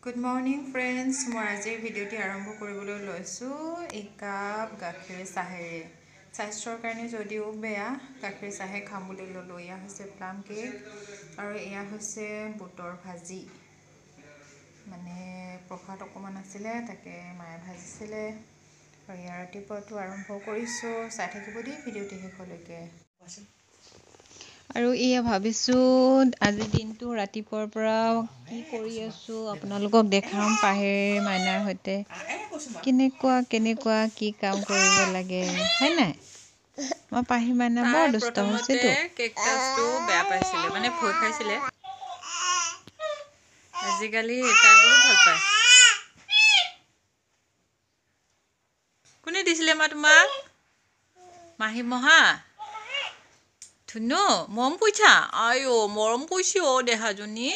Good morning friends, মই আজিৰ ভিডিঅ'টি আৰম্ভ কৰিবলৈ লৈছোঁ একাপ গাখীৰ চাহেৰে। স্বাস্থ্যৰ কাৰণে যদিও বেয়া, গাখীৰ চাহে খাম বুলি ল'লোঁ। এয়া হৈছে প্লাম কেক আৰু এয়া হৈছে বুটৰ ভাজি। মানে প্ৰসাদ অকণমান আছিলে, তাকে মায়ে ভাজিছিলে। আৰু ইয়াৰ ৰাতিপুৱাটো আৰম্ভ কৰিছোঁ। চাই থাকিব দেই ভিডিঅ'টি শেষলৈকে। আৰু এয়া ভাবিছোঁ আজি দিনটো ৰাতিপুৱাৰ পৰা কি কৰি আছোঁ আপোনালোকক দেখাম পাহেৰ মাইনাৰ সৈতে কেনেকুৱা কি কাম কৰিব লাগে হয় নাই। মই পাহি মাইনা বৰ দুষ্ট হৈছেতো। কেকটাছটো বেয়া পাইছিলে, মানে ভয় খাইছিলে। আজিকালি তাই বহুত ভাল পায়। কোনে দিছিলে মা তোমাক? মাহী মহা ধুনু মৰম কৰিছা? আইঅ মৰম কৰিছে অ দেহাজনী।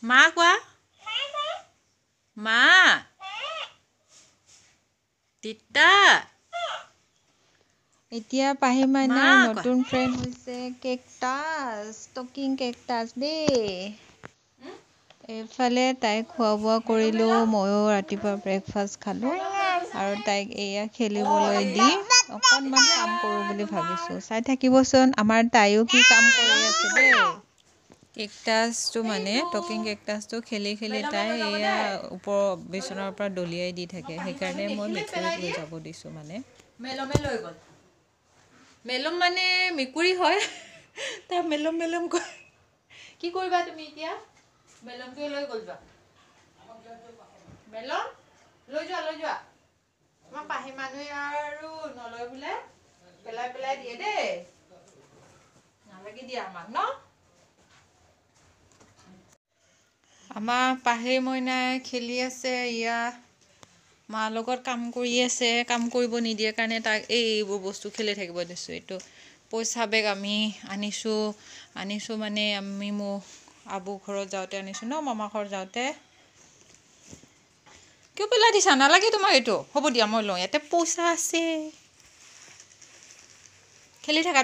মা কোৱা, মা তিতা। এতিয়া পাহি মাইনাৰ নতুন ফ্ৰেণ্ড হৈছে কেকটাছ, টকিং কেকটাছ দেই। এইফালে তাইক খোৱা বোৱা কৰিলোঁ, ময়ো ৰাতিপুৱা ব্ৰেকফাষ্ট খালোঁ আৰু তাইক এয়া খেলিবলৈ দি অকণমান কাম কৰোঁ বুলি ভাবিছোঁ। চাই থাকিবচোন আমাৰ তাইও কি কাম কৰি আছে দেই। কেকটাছটো মানে টকিং কেকটাছটো খেলি তাই এয়া ওপৰৰ বিচনাৰ পৰা দলিয়াই দি থাকে। সেইকাৰণে মই মেকুৰীক লৈ যাব দিছোঁ। মানে মেলমে লৈ গ'ল। মেলম মানে মেকুৰী হয়। তাই মেলম কয়। কি কৰিবা তুমি এতিয়া? মেলমটোৱে লৈ গ'ল যোৱা। মেলম লৈ যোৱা। আমাৰ পাহি মানুহে আৰু নলয় বোলে, পেলাই দিয়ে দেই। নালাগে দিয়া আমাক ন। আমাৰ পাহি মইনাই খেলি আছে। ইয়া মাৰ লগত কাম কৰি আছে। কাম কৰিব নিদিয়ে কাৰণে তাক এইবোৰ বস্তু খেলি থাকিব দিছোঁ। এইটো পইচা বেগ আমি আনিছোঁ মানে আমি মোক আবু ঘৰত যাওঁতে আনিছোঁ ন, মামা ঘৰত যাওঁতে। কিয় পেলাই দিছা? নালাগে তোমাক এইটো। হ'ব দিয়া মই লওঁ, ইয়াতে পইচা আছে।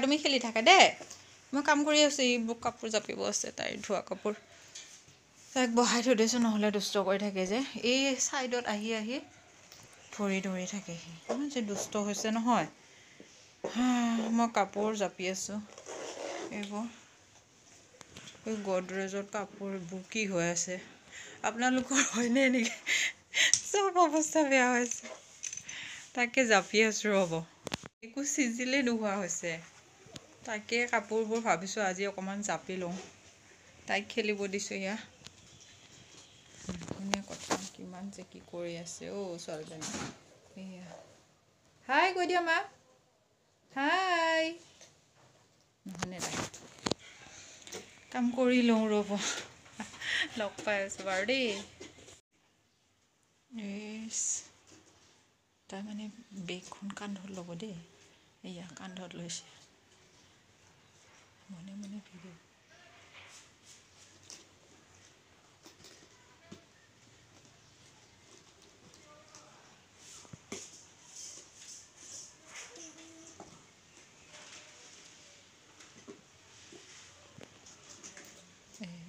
তুমি খেলি থাকা দেই। মই কাম কৰি আছোঁ। এইবোৰ কাপোৰ জাপিব আছে, তাইৰ ধোৱা কাপোৰ। তাইক বহাই থৈ দিছোঁ, নহ'লে দুষ্ট কৰি থাকে যে। এই ছাইডত আহি ধৰি থাকেহি। ইমান যে দুষ্ট হৈছে নহয়। মই কাপোৰ জাপি আছোঁ। এই গডৰেজত কাপোৰবোৰ কি হৈ আছে? আপোনালোকৰ হয়নে এনেকৈ? চব অৱস্থা বেয়া হৈছে। তাকে জাপি আছোঁ ৰ'ব। একো চিজিলেই নোহোৱা হৈছে। তাকে কাপোৰবোৰ ভাবিছোঁ আজি অকণমান জাপি লওঁ। তাইক খেলিব দিছোঁ। এয়া ধুনীয়া কথা, কিমান যে কি কৰি আছে ছোৱালীজনী। এয়া হাই কৈ দিয়া মা, হাই। নহয়নে তাই কাম কৰি লওঁ ৰ'ব। লগ পাই আছোঁ বাৰু দেই। তাই মানে বেগখন কান্ধত ল'ব দেই। এয়া কান্ধত লৈছে। মনে ভিডিঅ'।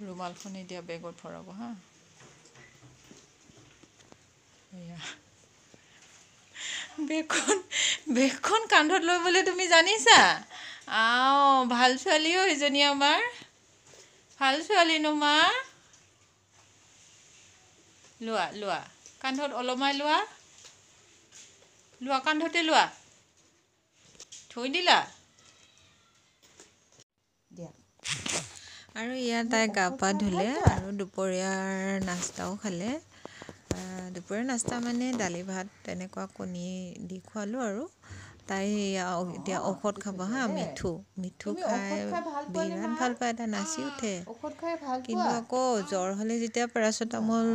ৰুমালখন এতিয়া বেগত ভৰাব হা। এয়া বেগখন কান্ধত লৈ বোলে তুমি জানিছা? ভাল ছোৱালীও সেইজনী আমাৰ। ভাল ছোৱালী ন মা। লোৱা কান্ধত ওলমাই লোৱা। কান্ধতে লোৱা। থৈ দিলা দিয়া। আৰু ইয়াত তাই গা পা ধুলে আৰু দুপৰীয়াৰ নাস্তাও খালে। দুপৰীয়াৰ নাস্তা মানে দালি ভাত তেনেকুৱা কণী দি খোৱালোঁ আৰু। তাই এতিয়া ঔষধ খাব হা। মিঠু খাই বিৰাট ভাল পায়। তাই নাচি উঠে। কিন্তু আকৌ জ্বৰ হ'লে যেতিয়া পেৰাচিটামল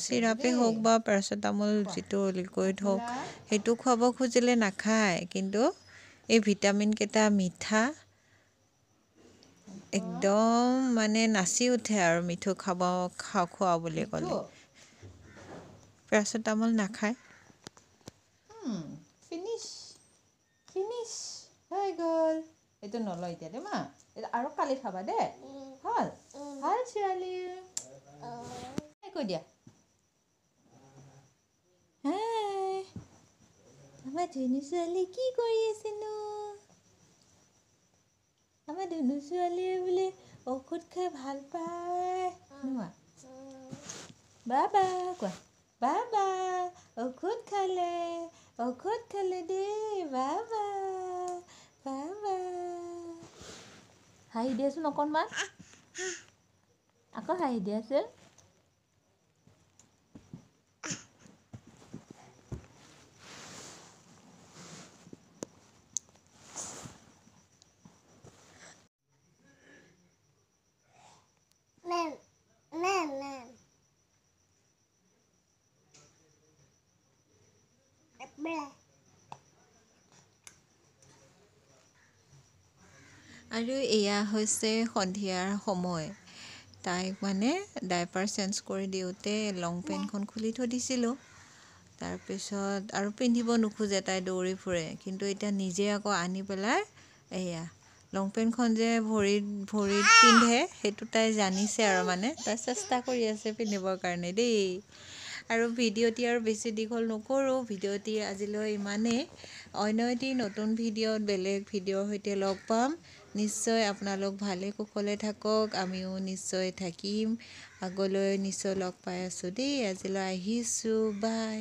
চিৰাপেই হওক বা পেৰাচিটামল যিটো লিকুইড হওক সেইটো খুৱাব খুজিলে নাখায়। কিন্তু এই ভিটামিনকেইটা মিঠা একদম মানে নাচি উঠে আৰু মিঠু খোৱা বুলি ক'লে। পেৰাচিটামল নাখায়। ইছ হৈ গ'ল এইটো নলয় এতিয়া দে মা আৰু কালি খাবা দে ভাল ভাল ছোৱালী কৈ দিয়া হাই আমাৰ ধুনু ছোৱালী কি কৰি আছেনো আমাৰ ধুনু ছোৱালীয়ে বোলে ঔষধ খাই ভাল পায় নোৱা বাবা কোৱা বাবা ঔষধ খালে দেই বাবা বাবা হাঁহি দিয়াচোন অকণমান আকৌ হাঁহি দিয়াচোন আৰু এয়া হৈছে সন্ধিয়াৰ সময় তাইক মানে ডাইপাৰ চেঞ্জ কৰি দিওঁতে লং পেণ্টখন খুলি থৈ দিছিলোঁ তাৰপিছত আৰু পিন্ধিব নোখোজে তাই দৌৰি ফুৰে কিন্তু এতিয়া নিজে আকৌ আনি পেলাই এয়া লং পেণ্টখন যে ভৰিত পিন্ধে সেইটো তাই জানিছে আৰু মানে তাই চেষ্টা কৰি আছে পিন্ধিবৰ কাৰণে দেই আৰু ভিডিঅ'টি আৰু বেছি দীঘল নকৰোঁ ভিডিঅ'টি আজিলৈ ইমানেই অন্য এটি নতুন ভিডিঅ'ত বেলেগ ভিডিঅ'ৰ সৈতে লগ পাম নিশ্চয় আপোনালোক ভালে কুশলে থাকক আমিও নিশ্চয় থাকিম আগলৈ নিশ্চয় লগ পাই আছোঁ দেই আজিলৈ আহিছোঁ বাই